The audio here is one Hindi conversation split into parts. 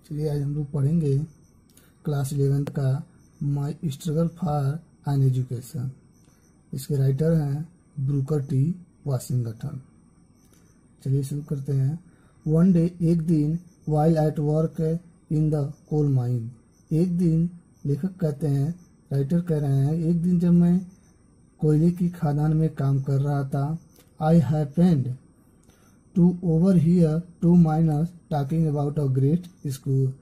चलिए आज हम लोग पढ़ेंगे क्लास 11th का my struggle for an education. इसके राइटर हैं ब्रूकर टी वाशिंगटन। चलिए शुरू करते हैं। वन डे, एक दिन, while at work in the coal mine. एक दिन, लेखक कहते हैं, राइटर कह रहे हैं, एक दिन जब मैं कोयले की खदान में काम कर रहा था, I happened to overhear two miners talking about a great school.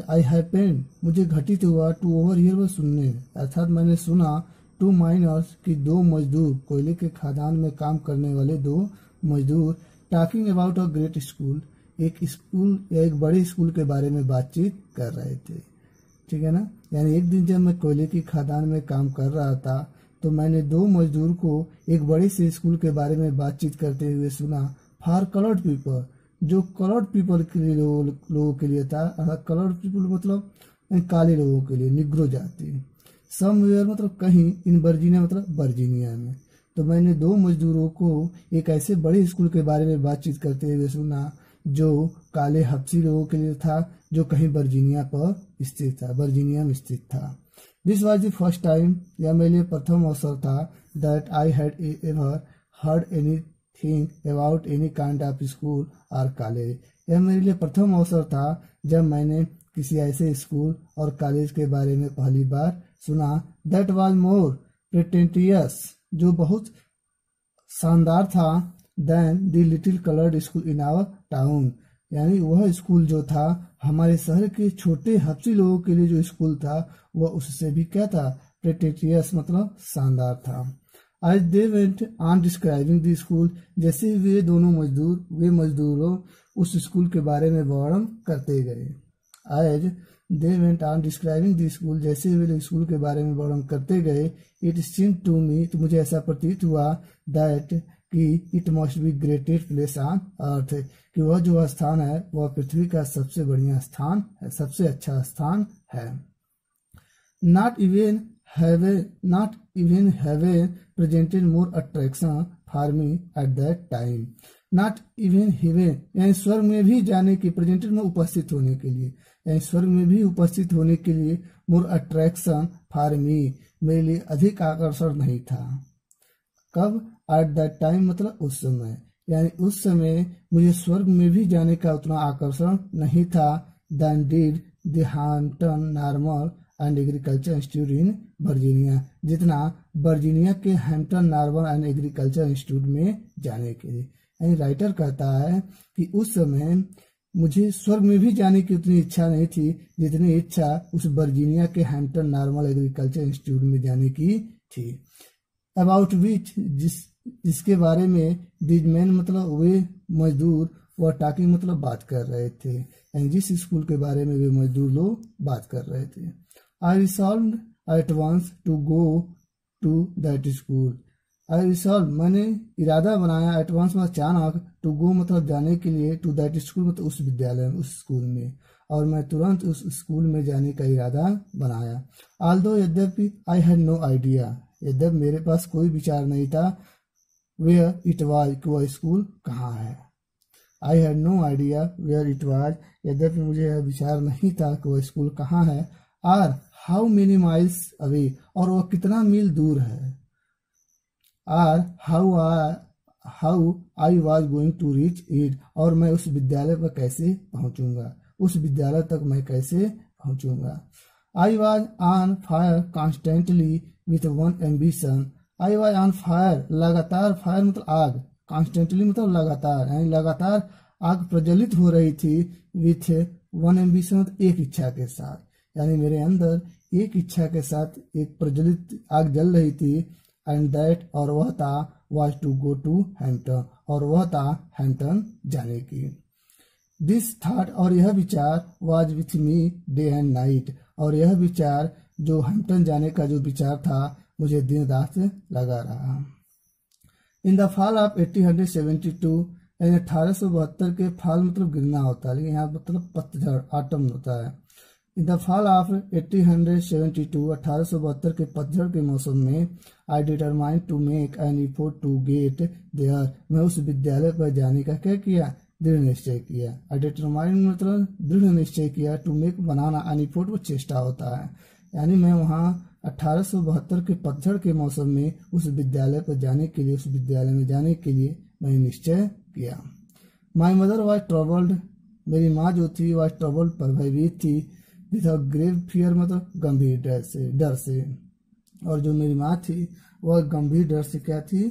I happened, मुझे घटित हुआ, टू ओवरहियर व सुनने, अर्थात मैंने सुना, टू माइनर्स की दो मजदूर, कोयले के खदान में काम करने वाले दो मजदूर, talking about a great school, एक स्कूल या एक बड़े स्कूल के बारे में बातचीत कर रहे थे। ठीक है ना। यानी एक दिन जब मैं कोयले की खदान में काम कर रहा था तो मैंने दो मजदूर को एक बड़े से स्कूल के बारे में बातचीत करते हुए सुना। फॉर कलर्ड पीपल, जो कलर्ड पीपल के लिए लोगों के लिए था, अर्थात कलर्ड पीपल मतलब काले लोगों के लिए, निग्रो जाति। समवेयर मतलब कहीं, इन वर्जीनिया मतलब वर्जीनिया में। तो मैंने दो मजदूरों को एक ऐसे बड़े स्कूल के बारे में बातचीत करते हुए सुना जो काले हब्सी लोगों के लिए था, जो कहीं वर्जीनिया पर स्थित था, वर्जीनिया में स्थित था। This was the first time, यह मेरे लिए प्रथम अवसर था, that I had ever heard any thing about any kind of school और कॉलेज। यह मेरे लिए प्रथम अवसर था जब मैंने किसी ऐसे स्कूल और कॉलेज के बारे में पहली बार सुना। दैट वॉज मोर प्रिटेंटियस, जो बहुत शानदार था, than the little coloured school in our town. यानी वह स्कूल जो था हमारे शहर के छोटे हब्सी लोगों के लिए जो स्कूल था वह उससे भी क्या था, प्रिटेंटियस मतलब शानदार था। आज they went on describing the school, जैसे वे दोनों मजदूरों उस स्कूल के बारे में वर्णन करते गए। आज they went on describing the school, जैसे वे स्कूल के बारे में वर्णन करते गए, इट सीम्ड टू मी, तो मुझे ऐसा प्रतीत हुआ, दैट कि it must be greatest place on earth, कि वह जो स्थान है वह पृथ्वी का सबसे बढ़िया स्थान है, सबसे अच्छा स्थान है। Not even heaven presented more attraction for me at that time. Not even heaven यानी स्वर्ग में भी जाने की, प्रेजेंटेड में उपस्थित होने के लिए, यानी स्वर्ग में भी उपस्थित होने के लिए, मोर अट्रैक्शन फॉर मी, मेरे लिए अधिक आकर्षण नहीं था। कब? एट दैट टाइम मतलब उस समय, यानी उस समय मुझे स्वर्ग में भी जाने का उतना आकर्षण नहीं था, than did the Hampton Normal and Agriculture Institute in Virginia, जितना वर्जीनिया के Hampton Normal and Agriculture Institute में जाने के लिए। यानी राइटर कहता है कि उस समय मुझे स्वर्ग में भी जाने की उतनी इच्छा नहीं थी जितनी इच्छा उस वर्जीनिया के हैम्पटन नॉर्मल एग्रीकल्चर इंस्टीट्यूट में जाने की थी। अबाउट विच, जिसके बारे में दिज मैन मतलब वे मजदूर, वह टॉकिंग मतलब बात कर रहे थे, यानी जिस स्कूल के बारे में वे मजदूर लोग बात कर रहे थे। I resolved at once to go to that school. I resolve मैंने इरादा बनाया, एट वंस मतलब अचानक, टू गो मतलब जाने के लिए, टू दैट स्कूल मतलब उस विद्यालय में, उस स्कूल में, और मैं तुरंत उस स्कूल में जाने का इरादा बनाया। ऑल्दो यद्यपि आई हैड नो आइडिया, यद्यप मेरे पास कोई विचार नहीं था, वेयर इट वाज, कि वह स्कूल कहाँ है। I had no idea where it was, यद्यपि मुझे यह विचार नहीं था कि वह स्कूल कहाँ है। Or how many miles away, और वह कितना मील दूर है। Or how I was going to reach it, और मैं उस विद्यालय पर कैसे पहुंचूंगा, उस विद्यालय तक मैं कैसे पहुंचूंगा। I was on fire constantly with one ambition. I was on fire, लगातार, फायर मतलब आग, कॉन्स्टेंटली मतलब लगातार, यानी लगातार आग प्रज्वलित हो रही थी, विथ वन एम्बिशन एक इच्छा के साथ, यानी मेरे अंदर एक इच्छा के साथ एक प्रज्वलित आग जल रही थी। एंड दैट, और वह था, was to go to Hampton, और वह था हैम्पटन जाने की। दिस थॉट, और यह विचार, was with me day and night, और यह विचार जो हैम्पटन जाने का जो विचार था मुझे दिन रात लगा रहा। इन द फॉल ऑफ 1872, यानी 1872 के फॉल मतलब गिरना होता है, लेकिन यहाँ मतलब पतझड़, ऑटम होता है। इन द फॉल ऑफ 1872, 1872 के पतझड़ के मौसम में, I determined to make an effort to get there, मैं उस विद्यालय पर जाने का क्या किया, दृढ़ निश्चय किया। आई डिटरमाइंड मतलब दृढ़ निश्चय किया, टू मेक बनाना एन एफर्ट वो चेष्टा होता है। यानी मैं वहाँ 1872 के पतझड़ के मौसम में उस विद्यालय पर जाने के लिए, उस विद्यालय में जाने के लिए मैंने निश्चय किया। माई मदर वॉज ट्रबल्ड, मेरी माँ जो थी वॉज ट्रबल्ड पर भयभीत थी, विथ अ ग्रेव फियर मतलब गंभीर डर से। और जो मेरी माँ थी वह गंभीर डर से क्या थी,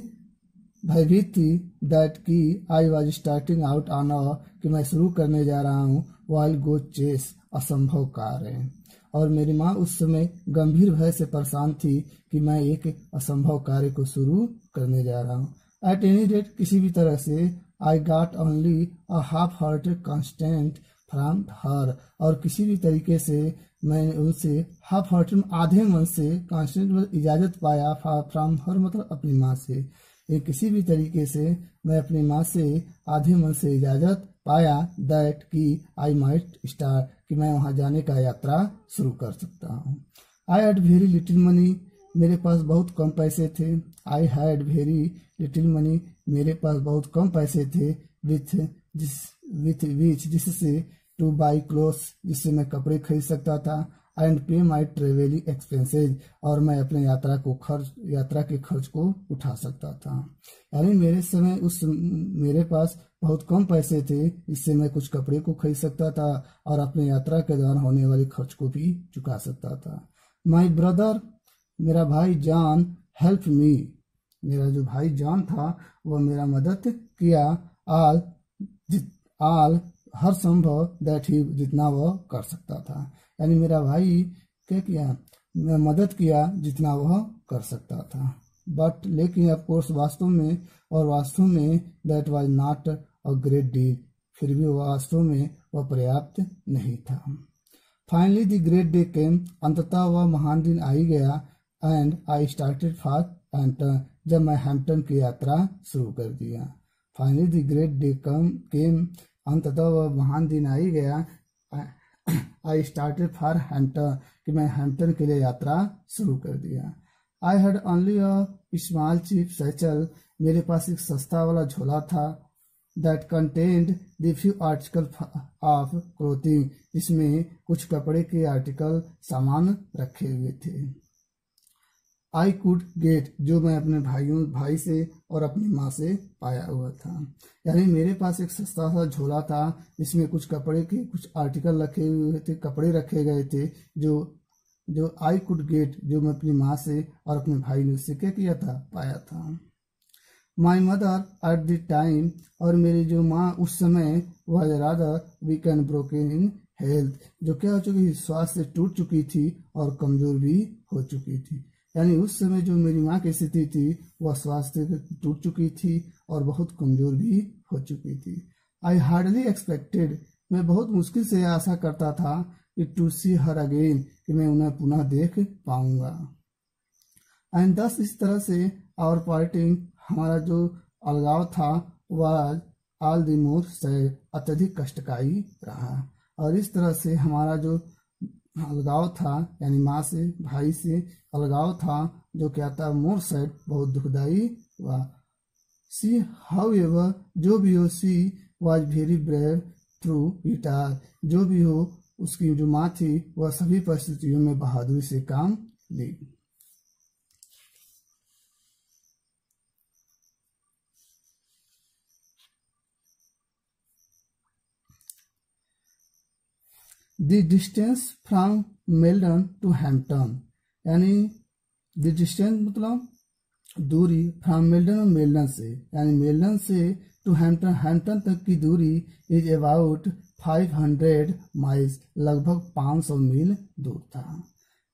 भयभीत थी। दैट की I was starting out on a, कि मैं शुरू करने जा रहा हूँ वाइल्ड गो चेस, असंभव कार्य। और मेरी माँ उस समय गंभीर भय से परेशान थी कि मैं एक असंभव कार्य को शुरू करने जा रहा हूँ। एट एनी रेट, किसी भी तरह से I got only a half hearted constant from her, और किसी भी तरीके से मैंने उनसे हाफ हार्टेड आधे मन से कांस्टेंट इजाज़त पाया, फ्रॉम हर मतलब अपनी माँ से। ये किसी भी तरीके से मैं अपनी माँ से आधे मन से इजाज़त पाया, दैट कि आई माइट स्टार्ट, कि मैं वहाँ जाने का यात्रा शुरू कर सकता हूँ। I had very little money, मेरे पास बहुत कम पैसे थे। I had very little money, मेरे पास बहुत कम पैसे थे। विथ विच जिससे टू बाई क्लोथ्स, जिससे मैं कपड़े खरीद सकता था। एंड पे माई ट्रेवलिंग एक्सपेंसेज, और मैं अपने यात्रा के खर्च को उठा सकता था। यानी मेरे पास बहुत कम पैसे थे, इससे मैं कुछ कपड़े को खरीद सकता था और अपने यात्रा के दौरान होने वाले खर्च को भी चुका सकता था। माई ब्रदर, मेरा भाई जॉन, हेल्प मी, मेरा जो भाई जॉन था वह मेरा मदद किया। आल हर संभव दैट ही, जितना वह कर सकता था। यानी मेरा भाई क्या किया, मैं मदद किया जितना वह कर सकता था। बट लेकिन ऑफ कोर्स वास्तव में that was not a great deal, फिर भी वास्तव में वह पर्याप्त नहीं था। फाइनली द ग्रेट डे केम, अंततः वह महान दिन आ ही गया। And I started for Hampton, जब मैं हैम्पटन की यात्रा शुरू कर दिया। फाइनली द ग्रेट डे केम, अंततः वह महान दिन आ ही गया। आई स्टार्टेड फॉर हैम्पटन, कि मैं हैम्पटन के लिए यात्रा शुरू कर दिया। I had only a small cheap satchel, मेरे पास एक सस्ता वाला झोला था। That contained the few article of clothing, इसमें कुछ कपड़े के आर्टिकल सामान रखे हुए थे। आई कुड गेट, जो मैं अपने भाई से और अपनी माँ से पाया हुआ था। यानी मेरे पास एक सस्ता सा झोला था, जिसमें कुछ कपड़े के कुछ आर्टिकल रखे हुए थे, कपड़े रखे गए थे, जो आई कुड गेट, जो मैं अपनी माँ से और अपने भाई ने उससे क्या किया था, पाया था। My mother at the time, और मेरी जो माँ उस समय वह rather weak and broken in health, जो क्या हो चुकी थी, स्वास्थ्य से टूट चुकी थी और कमजोर भी हो चुकी थी। यानी उस समय जो मेरी माँ की स्थिति थी वह स्वास्थ्य से टूट चुकी थी और बहुत कमजोर भी हो चुकी थी। आई हार्डली एक्सपेक्टेड, मैं बहुत मुश्किल से आशा करता था कि टू सी हर अगेन, कि मैं उन्हें पुनः देख पाऊंगा। एंड दस, इस तरह से आवर पार्टिंग, हमारा जो अलगाव था वह ऑल द मोर सैड, अत्यधिक कष्टकारी रहा। और इस तरह से हमारा जो अलगाव था, यानी माँ से भाई से अलगाव था, जो क्या था, मोर सैड, बहुत दुखदाई हुआ। सी हाउ एवर, जो भी हो, she was very brave through it all, जो भी हो उसकी जो माँ थी वह सभी परिस्थितियों में बहादुरी से काम ली। The distance from Malden to Hampton, यानी द डिस्टेंस मतलब दूरी, फ्रॉम मेल्डन, मेल्डन से, यानी मेल्डन से टू हैम्पटन, हैम्पटन तक की दूरी इज अबाउट 500 माइल्स, लगभग 500 मील दूर था।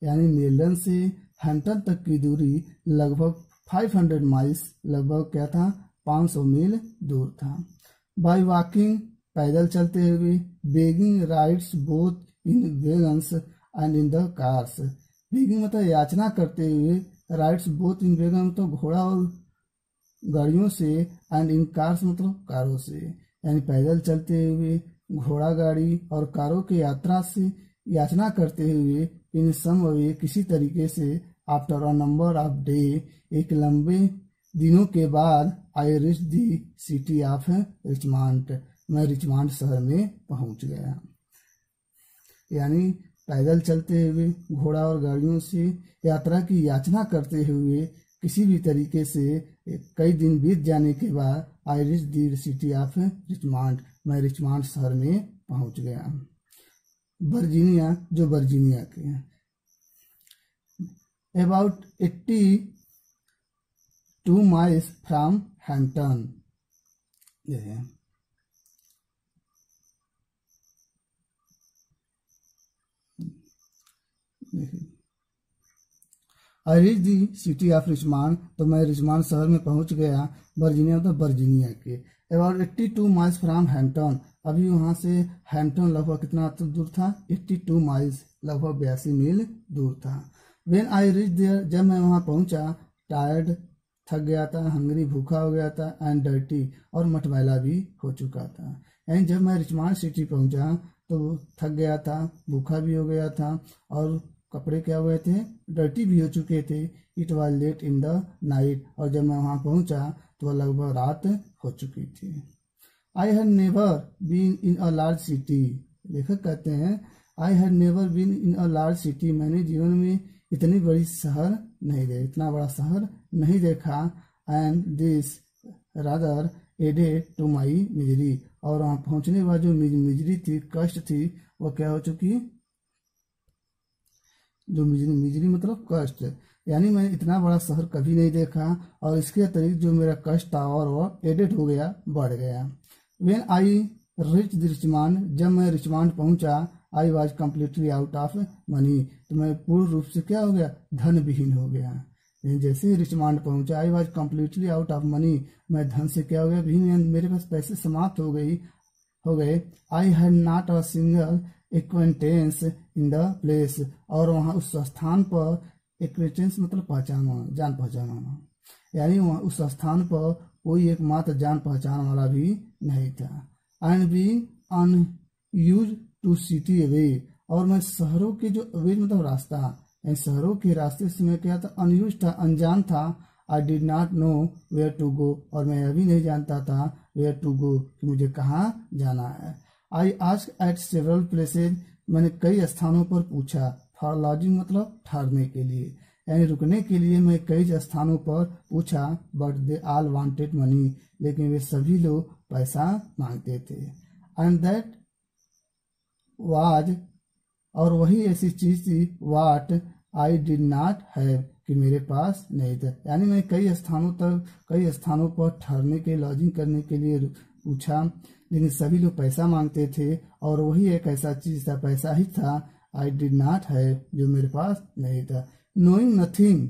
यानी मेल्डन से हैम्पटन तक की दूरी लगभग 500 माइल्स, लगभग क्या था, 500 मील दूर था। बाय वॉकिंग, पैदल चलते हुए। Begging rides both in vegans and in the cars, begging मतलब याचना करते हुए, राइड्स बोथ इन वेगन मतलब घोड़ा और गाड़ियों से, एंड इन कार्स मतलब कारों से, यानी पैदल चलते हुए, घोड़ा गाड़ी और कारों की यात्रा से याचना करते हुए, इन सम वे, किसी तरीके से, after a number of day, एक लंबे दिनों के बाद, आई rich the city of Richmond, मैं रिचमंड शहर में पहुंच गया। यानी पैदल चलते हुए, घोड़ा और गाड़ियों से यात्रा की याचना करते हुए, किसी भी तरीके से कई दिन बीत जाने के बाद I reach the city of Richmond, मैं रिचमंड शहर में पहुंच गया। वर्जीनिया, जो वर्जीनिया के हैं। About 82 miles from Hampton, I reach the city of Richmond, तो मैं रिचमंड शहर में पहुंच गया। वर्जीनिया मतलब वर्जीनिया के। अबाउट 82 miles फ्रॉम हैम्पटन, अभी वहां से हैम्पटन लगभग कितना दूर था? 82 miles, लगभग 82 मील दूर था। व्हेन आई रीच देयर, जब मैं वहां पहुंचा, टायर्ड, थक गया था, हंगरी, भूखा हो गया था, एंड डर्टी, और मटमैला भी हो चुका था। यानी जब मैं रिचमंड सिटी पहुंचा तो थक गया था, भूखा भी हो गया था, और कपड़े क्या हुए थे? डर्टी भी हो चुके थे। It was late in the night, और जब मैं वहां पहुंचा तो लगभग रात हो चुकी थी। I had never been in a large city, लेखक कहते हैं I had never been in a large city, मैंने जीवन में इतनी बड़ी शहर नहीं देखा, इतना बड़ा शहर नहीं देखा। And this rather added to my misery, और वहां पहुंचने के बाद जो मिजरी थी, कष्ट थी, वो क्या हो चुकी? जो मिजरी मतलब कष्ट, यानी मैंने इतना बड़ा शहर कभी नहीं देखा, और इसके अतिरिक्त जो मेरा कष्ट था और वो एडेड हो गया, बढ़ गया। व्हेन आई रीच रिचमंड, जब मैं रिचमंड पहुंचा, I was completely out of money, तो मैं पूर्ण रूप से क्या हो गया? धन विहीन हो गया। जैसे ही रिचमंड पहुंचा, I was completely out of money, मैं धन से क्या हो गया? विहीन, मेरे पास पैसे समाप्त हो गए। I had not a single acquaintance in the place, और वहां उस स्थान पर एक्वेंटेंस मतलब पहचान, जान पहचान, यानी वहां उस स्थान पर कोई एकमात्र जान पहचान वाला भी नहीं था। And be unused to city way, और मैं शहरों के जो वे मतलब रास्ता, यानी शहरों के रास्ते से मैं क्या था? अनयूज्ड था, अनजान था। I did not know where to go, और मैं अभी नहीं जानता था वेयर टू गो, कि मुझे कहाँ जाना है। I asked eight several places, मैंने कई स्थानों पर पूछा। फॉर लॉजिंग मतलब ठहरने के लिए, यानी रुकने के लिए मैं कई स्थानों पर पूछा। But they all wanted money, लेकिन वे सभी लोग पैसा मांगते थे। एंड दैट वाज, और वही ऐसी चीज थी, वाट आई डिड नॉट हैव, कि मेरे पास नहीं था। यानी मैं कई स्थानों पर ठहरने के, लॉजिंग करने के लिए पूछा, लेकिन सभी लोग पैसा मांगते थे, और वही एक ऐसा चीज था, पैसा ही था, आई डिड नॉट हैव, जो मेरे पास नहीं था। Knowing nothing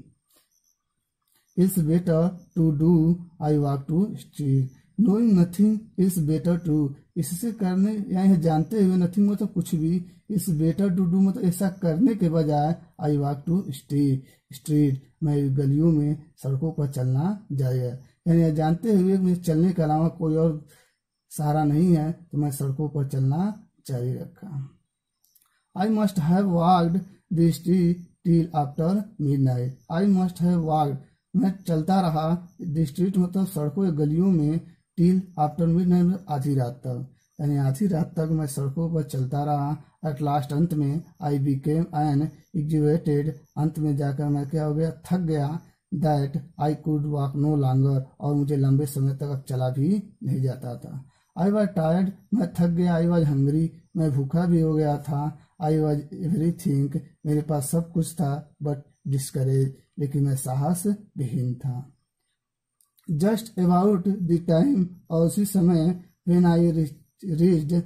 is better to do, I walk to street, knowing nothing is better to, इससे करने, यानी जानते हुए, नथिंग मतलब कुछ भी, इस बेटर टू डू मतलब ऐसा करने के बजाय, आई वॉक टू स्ट्रीट, मैं गलियों में, सड़कों पर चलना जाएगा। यानी जानते हुए मुझे चलने के अलावा कोई और सहारा नहीं है, तो मैं सड़कों पर चलना जारी रखा। I must have walked the street till after midnight, I must have walked, मैं चलता रहा, द स्ट्रीट मतलब सड़कों या गलियों में, टिल आफ्टर मिडनाइट आधी रात तक, यानी आधी रात तक मैं सड़कों पर चलता रहा। एट लास्ट, अंत में, आई बिकेम एन एग्जीवेटेड, अंत में जाकर मैं क्या हो गया? थक गया। That I could walk no longer, और मुझे लंबे समय तक अब चला भी नहीं जाता था। आई वॉज टायर्ड, मैं थक गया। आई वॉज हंग्री, मैं भूखा भी हो गया था। आई वॉज एवरीथिंग, मेरे पास सब कुछ था, बट डिस्करेज, लेकिन मैं साहस विहीन था। जस्ट अबाउट द टाइम, और उसी समय, व्हेन आई रीच्ड,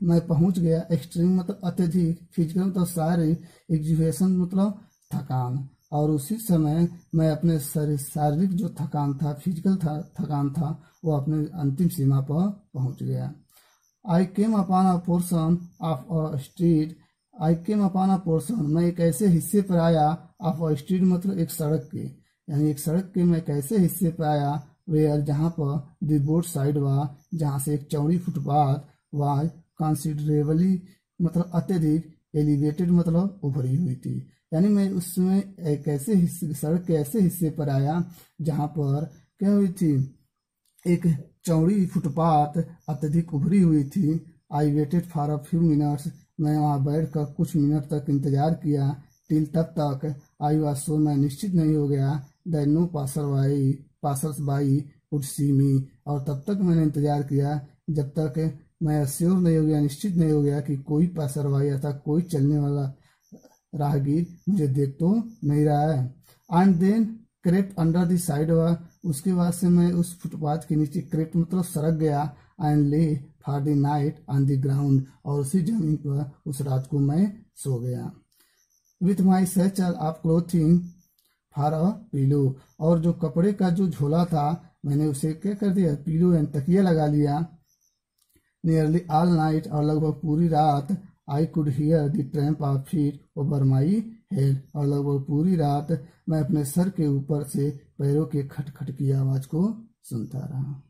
मैं पहुंच गया। एक्सट्रीम मतलब अत्यधिक, फिजिकल मतलब शारीरिक, एग्जीवेशन मतलब थकान, और उसी समय मैं अपने शारीरिक जो थकान था, फिजिकल थकान था, वो अपने अंतिम सीमा पर पहुंच गया। I came upon a portion of a street, I came upon a portion, मैं एक ऐसे हिस्से पर आया, ऑफ अ स्ट्रीट मतलब एक सड़क के, यानी एक सड़क के मैं एक ऐसे हिस्से पर आया, वेयर जहाँ पर द बोथ साइड वा, जहाँ से एक चौड़ी फुटपाथ, वाज कंसिडरेबली मतलब अत्यधिक, एलिवेटेड मतलब उभरी हुई थी। यानी मैं उस समय एक ऐसे हिस्से, सड़क के ऐसे हिस्से पर आया जहाँ पर क्या हुई थी? एक चौड़ी फुटपाथ अत्यधिक उभरी हुई थी। I waited for a few minutes, मैं वहां बैठकर कुछ मिनट तक इंतजार किया। टिल तब तक आई वॉज श्योर, मैं निश्चित नहीं हो गया, that no passers by would see me, और तब तक मैंने इंतजार किया जब तक मैं श्योर नहीं हो गया, निश्चित नहीं हो गया कि कोई पासरवाई अर्थात कोई चलने वाला राहगीर मुझे देख तो नहीं रहा है। And then crept under the side, उसके बाद से मैं उस फुटपाथ के नीचे क्रेप्ट मतलब सरक गया। एंड ले for the night on the ground, और उसी जमीन पर उस रात को मैं सो गया। With my satchel of clothing for a pillow, और जो कपड़े का जो झोला था मैंने उसे क्या कर दिया, पिलो एंड तकिया लगा लिया। नियरली ऑल नाइट, और लगभग पूरी रात, I could hear the tramp of feet over my head, और लगभग पूरी रात मैं अपने सर के ऊपर से पैरों के खटखट की आवाज को सुनता रहा।